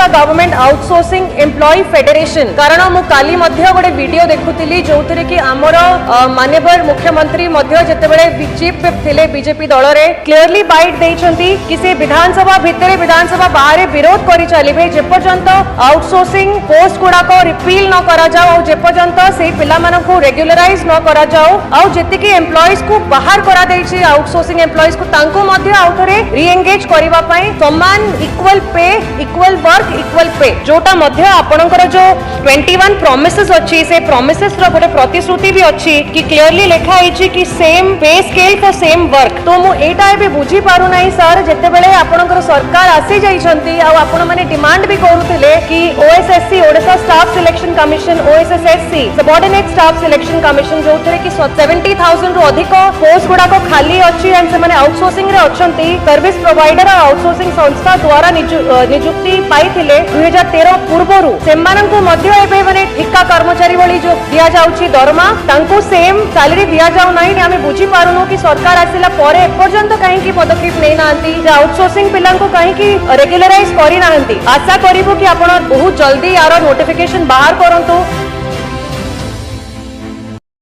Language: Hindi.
गवर्नमेंट आउटसोर्सिंग एम्प्लॉय फेडरेशन कारण मु काली मध्य गोटे वीडियो देखुली जो थे कि आमर माननीय मुख्यमंत्री जितेबाला चीफ व्हिप थिले बीजेपी दल रे क्लियरली बाइट देइछंती कि से विधानसभा भितर विधानसभा बाहर विरोध करि चलिबे जेपर्यंत आउटसोर्सिंग पोस्ट गुड़ाक रिपील न करा जाओ और जेपर्यंत से पिला मानकु रेगुलराइज न करा जाओ और जेतिकी एम्प्लॉइज को बाहर करा देछि आउटसोर्सिंग एम्प्लॉइज को तांको मध्ये आउथरे रीएंगेज करिवा पई समान equal pay equal work equal pay जोटा मध्ये आपनकर जो 21 प्रॉमिसेस अछि से प्रॉमिसेस रो गोटे प्रतिश्रुति भी अछि कि क्लियरली लिखा आइछि कि सेम पे स्केल फॉर सेम वर्क तो मु एटा एबे बुझी पारु नाही सर जेते बेले आपनकर सरकार आसी जाइछंती आ आपण माने डिमांड भी करूथिले कि OSSC Odisha staff selection commission OSSSC subordinate staff selection commission जो थे कि 70,000 रु अधिक पोस्ट गुडा को खाली अछि एंड से माने आउटसोर्सिंग रे अछंती सर्विस प्रोवाइडर आउटसोर्सिंग संस्था द्वारा नियुक्ति पाइथिले 2013 पूर्वरु सेमानंकु मध्ये एबे माने ठिका कर्मचारी भली जो दिया जाउछि दरमा तांको सेम सैलरी दिया जाउ नाही ने हमें बुझी पारुनो कि सरकार आसिला परे एपर्यंत काहे कि पदक्षेप नै नांती जे आउटसोर्सिंग पिलांको काहे कि रेगुलराइज करि नांती आशा करिवो कि आपण बहुत जल्दी यार नोटिफिकेशन बाहर करंतु